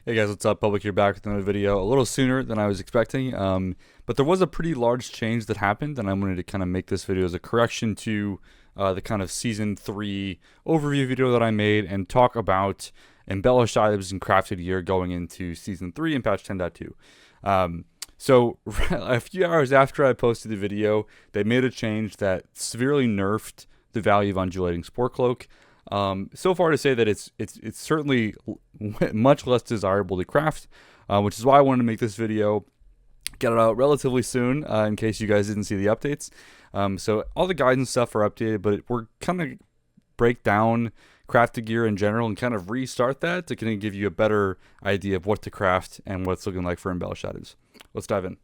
Hey guys, what's up? Public here, back with another video a little sooner than I was expecting. But there was a pretty large change that happened, and I wanted to kind of make this video as a correction to the kind of Season 3 overview video that I made and talk about embellished items and crafted gear going into Season 3 and patch 10.2. So a few hours after I posted the video, they made a change that severely nerfed the value of undulating sport cloak. So far to say that it's certainly much less desirable to craft, which is why I wanted to make this video, get it out relatively soon, in case you guys didn't see the updates. So all the guides and stuff are updated, but we're kind of break down crafted gear in general and kind of restart that to kind of give you a better idea of what to craft and what it's looking like for embellished items. Let's dive in.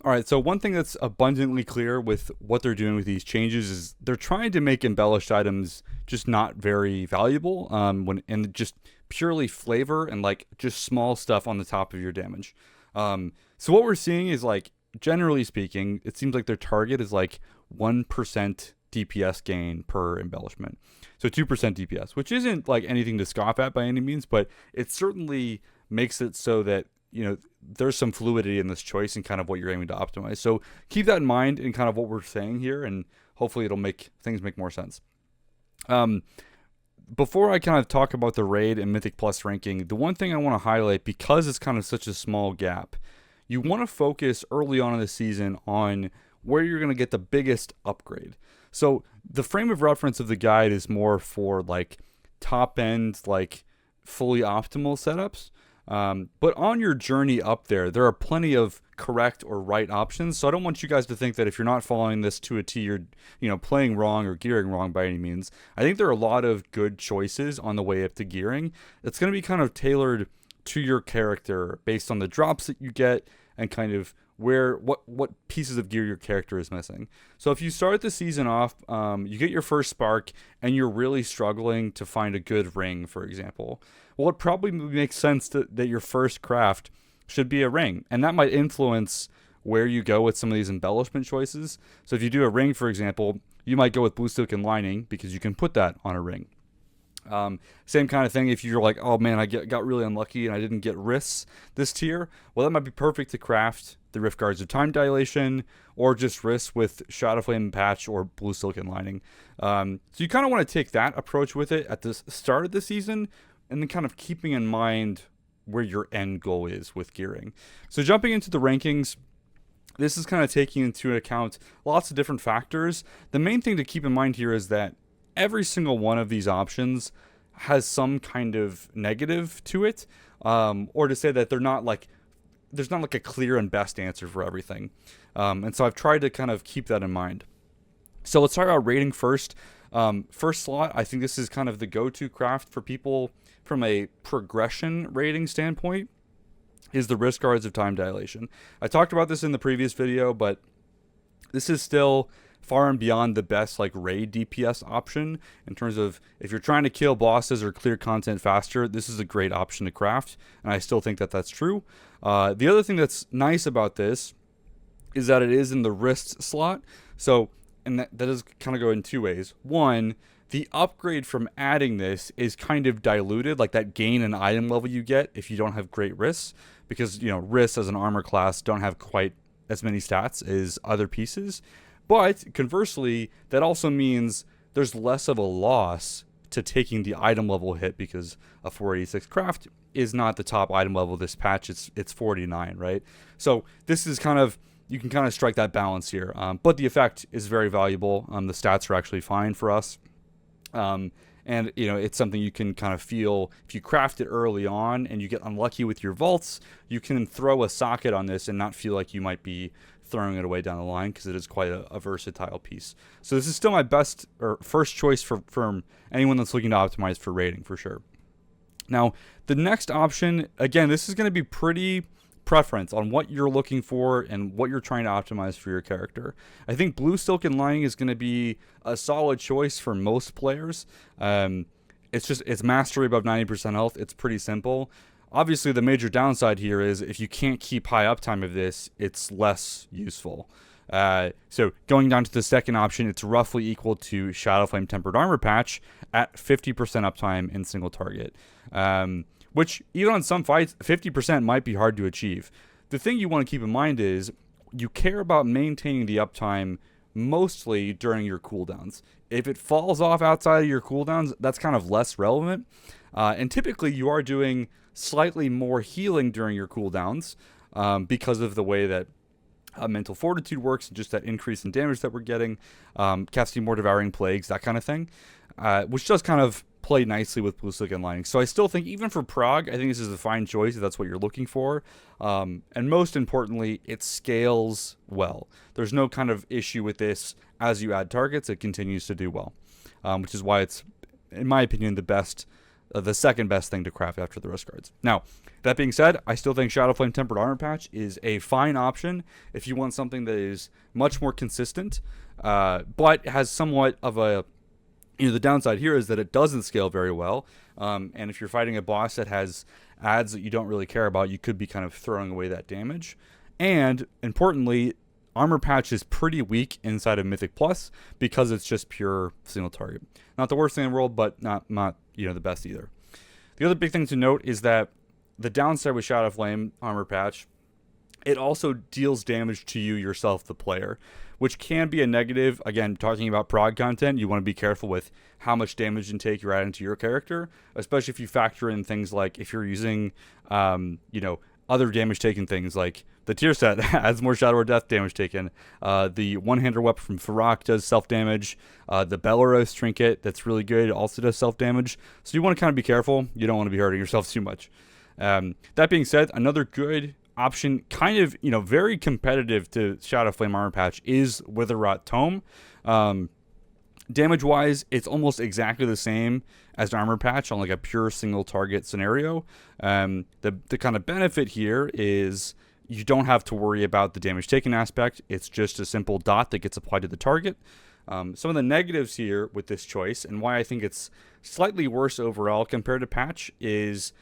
All right, so one thing that's abundantly clear with what they're doing with these changes is they're trying to make embellished items just not very valuable, and just purely flavor and like just small stuff on the top of your damage. So what we're seeing is, like, generally speaking, it seems like their target is like 1% DPS gain per embellishment. So 2% DPS, which isn't like anything to scoff at by any means, but it certainly makes it so that, you know, there's some fluidity in this choice and kind of what you're aiming to optimize. So keep that in mind in kind of what we're saying here, and hopefully it'll make things make more sense. Before I kind of talk about the raid and Mythic Plus ranking, the one thing I want to highlight, because it's kind of such a small gap, you want to focus early on in the season on where you're going to get the biggest upgrade. So the frame of reference of the guide is more for like top end, like fully optimal setups. But on your journey up there, there are plenty of correct or right options. So I don't want you guys to think that if you're not following this to a T, you're, you know, playing wrong or gearing wrong by any means. I think there are a lot of good choices on the way up to gearing. It's going to be kind of tailored to your character based on the drops that you get and kind of what pieces of gear your character is missing. So if you start the season off, you get your first spark and you're really struggling to find a good ring, for example, well, it probably makes sense that your first craft should be a ring, and that might influence where you go with some of these embellishment choices. So if you do a ring, for example, you might go with blue silk and lining because you can put that on a ring. Same kind of thing if you're like, oh man, I got really unlucky and I didn't get risks this tier. Well, that might be perfect to craft the Rift Guards of Time Dilation, or just risks with Shadow Flame Patch or Blue Silken Lining. So you kind of want to take that approach with it at the start of the season, and then kind of keeping in mind where your end goal is with gearing. So jumping into the rankings, this is kind of taking into account lots of different factors. The main thing to keep in mind here is that every single one of these options has some kind of negative to it, or to say that there's not like a clear and best answer for everything. And so I've tried to kind of keep that in mind. So let's talk about rating first. First slot, I think this is kind of the go-to craft for people from a progression rating standpoint, is the Rift Guards of Time Dilation. I talked about this in the previous video, but this is still far and beyond the best like raid DPS option in terms of if you're trying to kill bosses or clear content faster. This is a great option to craft, and I still think that that's true. The other thing that's nice about this is that it is in the wrist slot. So, and that does kind of go in two ways. One, the upgrade from adding this is kind of diluted, like that gain in item level you get if you don't have great wrists, because, you know, wrists as an armor class don't have quite as many stats as other pieces. But conversely, that also means there's less of a loss to taking the item level hit, because a 486 craft is not the top item level this patch. It's 49, right? So this is kind of, you can kind of strike that balance here. But the effect is very valuable. The stats are actually fine for us. And, you know, it's something you can kind of feel if you craft it early on and you get unlucky with your vaults, you can throw a socket on this and not feel like you might be throwing it away down the line, because it is quite a versatile piece. So this is still my best or first choice for anyone that's looking to optimize for rating, for sure. Now, the next option, again, this is going to be pretty preference on what you're looking for and what you're trying to optimize for your character. I think Blue Silken Lining is going to be a solid choice for most players. It's mastery above 90% health. It's pretty simple. Obviously, the major downside here is if you can't keep high uptime of this, it's less useful. So going down to the second option, it's roughly equal to Shadow Flame Tempered Armor Patch at 50% uptime in single target. which even on some fights, 50% might be hard to achieve. The thing you want to keep in mind is you care about maintaining the uptime mostly during your cooldowns. If it falls off outside of your cooldowns, that's kind of less relevant. And typically you are doing slightly more healing during your cooldowns because of the way that mental fortitude works and just that increase in damage that we're getting, casting more devouring plagues, that kind of thing, which does kind of play nicely with Blue Silken Lining. So I still think even for Prog, I think this is a fine choice if that's what you're looking for. And most importantly, it scales well. There's no kind of issue with this. As you add targets, it continues to do well, which is why it's, in my opinion, the second best thing to craft after the Risk Guards. Now, that being said, I still think Shadowflame Tempered Armor Patch is a fine option if you want something that is much more consistent, but has somewhat of a, the downside here is that it doesn't scale very well, and if you're fighting a boss that has adds that you don't really care about, you could be kind of throwing away that damage. And importantly, Armor Patch is pretty weak inside of Mythic Plus because it's just pure single target. Not the worst thing in the world, but not the best either. The other big thing to note is that the downside with Shadowflame Armor Patch, it also deals damage to you yourself, the player, which can be a negative. Again, talking about prog content, you want to be careful with how much damage intake you're adding to your character, especially if you factor in things like if you're using, other damage taken things like the tier set adds more Shadow or Death damage taken. The one-hander weapon from Farak does self-damage. The Belarus trinket that's really good also does self-damage. So you want to kind of be careful. You don't want to be hurting yourself too much. That being said, another good option, kind of, very competitive to Shadowflame Armor Patch is Witherrot Tome. Damage-wise, it's almost exactly the same as an Armor Patch on like a pure single target scenario. The kind of benefit here is you don't have to worry about the damage taken aspect. It's just a simple dot that gets applied to the target. Some of the negatives here with this choice, and why I think it's slightly worse overall compared to Patch, is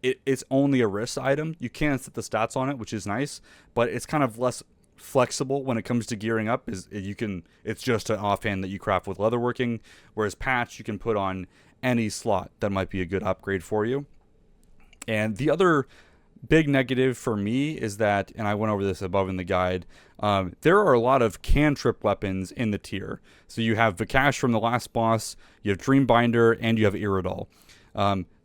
it's only a risk item. You can set the stats on it, which is nice, but it's kind of less flexible when it comes to gearing up. It's just an offhand that you craft with leatherworking, whereas Patch you can put on any slot that might be a good upgrade for you. And the other big negative for me is that, and I went over this above in the guide, there are a lot of cantrip weapons in the tier. So you have Vikash from the last boss, you have Dreambinder, and you have Iridol.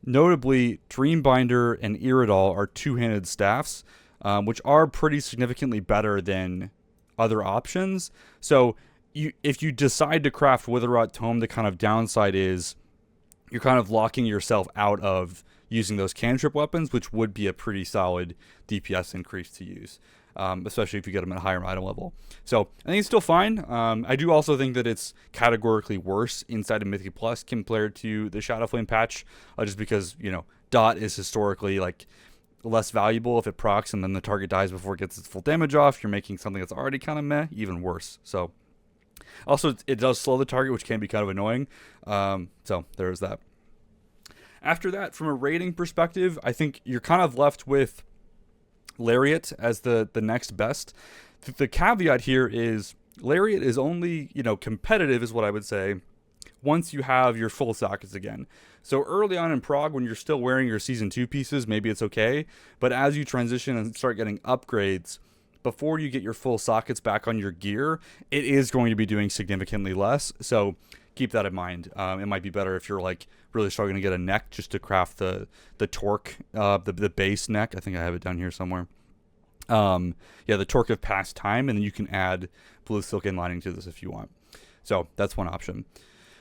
Notably, Dreambinder and Iridol are two-handed staffs, which are pretty significantly better than other options. So if you decide to craft Witherrot Tome, the kind of downside is you're kind of locking yourself out of using those cantrip weapons, which would be a pretty solid DPS increase to use, especially if you get them at a higher item level. So I think it's still fine. I do also think that it's categorically worse inside of Mythic Plus compared to the Shadowflame patch, just because, Dot is historically like less valuable if it procs and then the target dies before it gets its full damage off. You're making something that's already kind of meh even worse. So also it does slow the target, which can be kind of annoying. So there's that. After that, from a rating perspective, I think you're kind of left with Lariat as the next best. The caveat here is Lariat is only, competitive is what I would say, once you have your full sockets again. So early on in Prog, when you're still wearing your Season 2 pieces, maybe it's okay. But as you transition and start getting upgrades, before you get your full sockets back on your gear, it is going to be doing significantly less. So keep that in mind. It might be better if you're like really struggling to get a neck just to craft the torque, the base neck. I think I have it down here somewhere. The torque of past time, and then you can add blue silken lining to this if you want. So that's one option.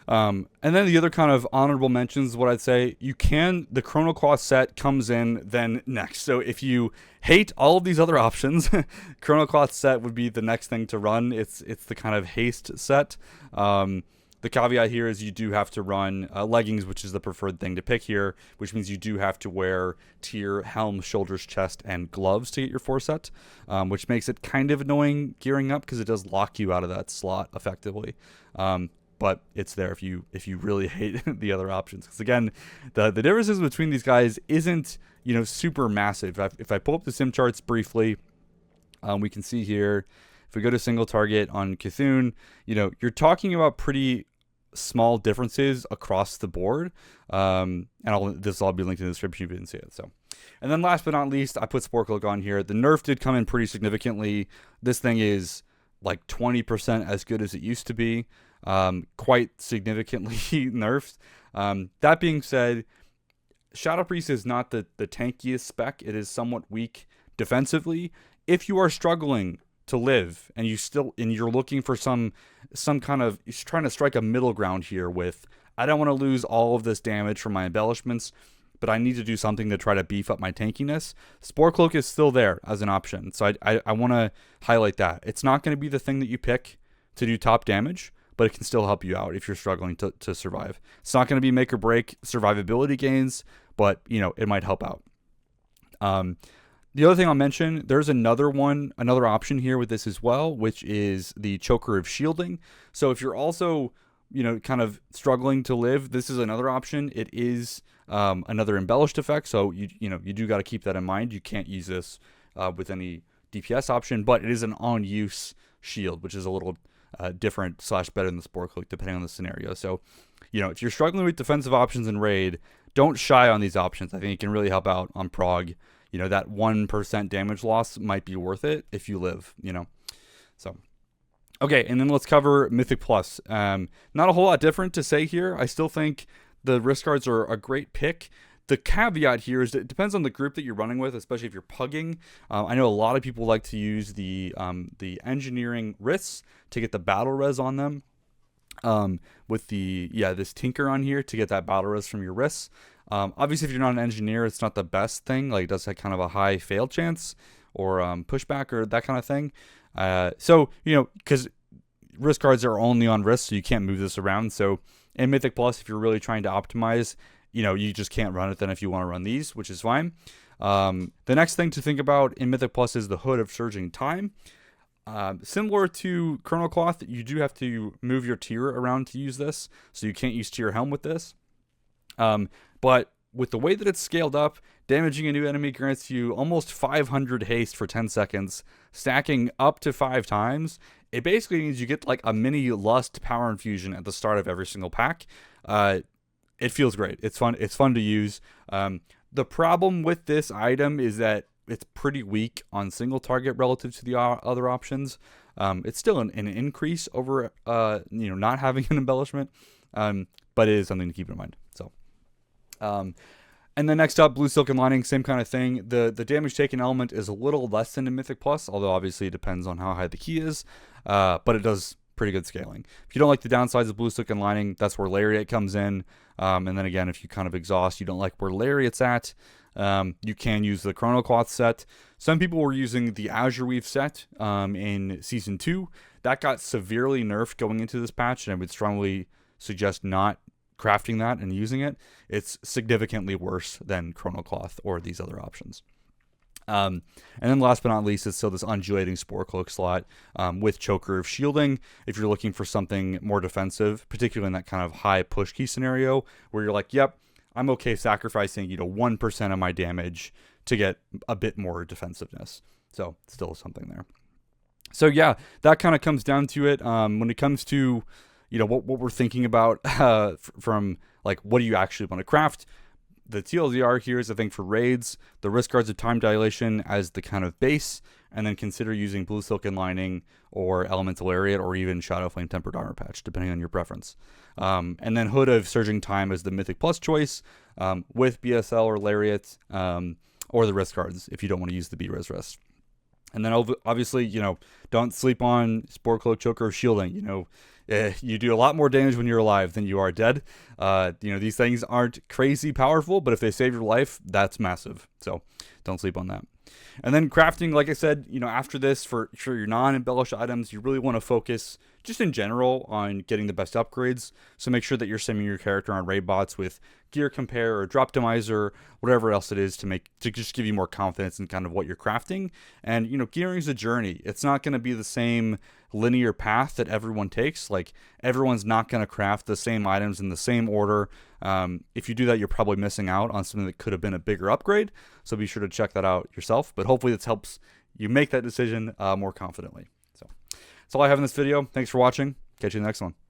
And then the other kind of honorable mentions, what I'd say, the Chronoclaw set comes in then next. So if you hate all of these other options, Chronoclaw set would be the next thing to run. It's the kind of haste set. The caveat here is you do have to run leggings, which is the preferred thing to pick here, which means you do have to wear tier, helm, shoulders, chest, and gloves to get your 4 set, which makes it kind of annoying gearing up because it does lock you out of that slot effectively. But it's there if you really hate the other options. Because again, the differences between these guys isn't super massive. If I pull up the sim charts briefly, we can see here, if we go to single target on Cthulhu, you're talking about pretty small differences across the board. And this will all be linked in the description if you didn't see it. So, and then last but not least, I put Spore Cloak on here. The nerf did come in pretty significantly. This thing is like 20% as good as it used to be. Quite significantly nerfed. That being said, Shadow Priest is not the tankiest spec. It is somewhat weak defensively. If you are struggling to live and you're looking for some kind of, you're trying to strike a middle ground here with, I don't want to lose all of this damage from my embellishments, but I need to do something to try to beef up my tankiness, Spore Cloak is still there as an option. So I want to highlight that. It's not going to be the thing that you pick to do top damage, but it can still help you out if you're struggling to survive. It's not going to be make or break survivability gains, but it might help out. The other thing I'll mention, there's another option here with this as well, which is the Choker of Shielding. So if you're also, kind of struggling to live, this is another option. It is another embellished effect, so you do got to keep that in mind. You can't use this with any DPS option, but it is an on-use shield, which is a little different / better than the Spore Cloak, depending on the scenario. So, if you're struggling with defensive options in Raid, don't shy on these options. I think it can really help out on Prog. That 1% damage loss might be worth it if you live, So, okay, and then let's cover Mythic Plus. Not a whole lot different to say here. I still think the risk cards are a great pick. The caveat here is that it depends on the group that you're running with, especially if you're pugging. I know a lot of people like to use the engineering risks to get the battle res on them. With this Tinker on here to get that battle res from your risks. Obviously, if you're not an engineer, it's not the best thing. Like, it does have kind of a high fail chance or pushback or that kind of thing. So, because risk cards are only on risks, so you can't move this around. So, in Mythic Plus, if you're really trying to optimize, you just can't run it then if you want to run these, which is fine. The next thing to think about in Mythic Plus is the Hood of Surging Time. Similar to Chrono Cloth, you do have to move your tier around to use this, so you can't use tier helm with this. But with the way that it's scaled up, damaging a new enemy grants you almost 500 haste for 10 seconds, stacking up to 5 times. It basically means you get like a mini Lust power infusion at the start of every single pack. It feels great. It's fun. It's fun to use. The problem with this item is that it's pretty weak on single target relative to the other options. It's still an increase over not having an embellishment, but it is something to keep in mind. So, and then next up, Blue Silken Lining, same kind of thing. The damage taken element is a little less than in Mythic Plus, although obviously it depends on how high the key is, but it does pretty good scaling. If you don't like the downsides of Blue Silken Lining, that's where Lariat comes in. And then again, if you kind of exhaust, you don't like where Lariat's at, you can use the Chrono Cloth set. Some people were using the Azure Weave set in Season 2. That got severely nerfed going into this patch, and I would strongly suggest not crafting that and using it. It's significantly worse than Chrono Cloth or these other options. And then last but not least, it's still this undulating Spore Cloak slot with Choker of Shielding. If you're looking for something more defensive, particularly in that kind of high push key scenario where you're like, yep, I'm okay sacrificing 1% of my damage to get a bit more defensiveness. So still something there. So yeah, that kind of comes down to it. When it comes to what we're thinking about from like what do you actually want to craft. The TLDR here is, I think, for raids, the risk cards of Time Dilation as the kind of base, and then consider using Blue Silken Lining or Elemental Lariat or even Shadow Flame Tempered Armor Patch, depending on your preference. And then Hood of Surging Time as the Mythic Plus choice with BSL or Lariat or the risk cards if you don't want to use the B-Res rest. And then obviously, don't sleep on Spore Cloak, Choker, or Shielding. You do a lot more damage when you're alive than you are dead. These things aren't crazy powerful, but if they save your life, that's massive. So don't sleep on that. And then crafting, like I said, after this, for your non-embellished items, you really want to focus just in general on getting the best upgrades. So make sure that you're simming your character on raid bots with gear compare or drop demiser, whatever else it is to just give you more confidence in kind of what you're crafting. And gearing is a journey. It's not going to be the same linear path that everyone takes. Like, everyone's not going to craft the same items in the same order. If you do that, you're probably missing out on something that could have been a bigger upgrade. So be sure to check that out yourself. But hopefully this helps you make that decision more confidently. So that's all I have in this video. Thanks for watching. Catch you in the next one.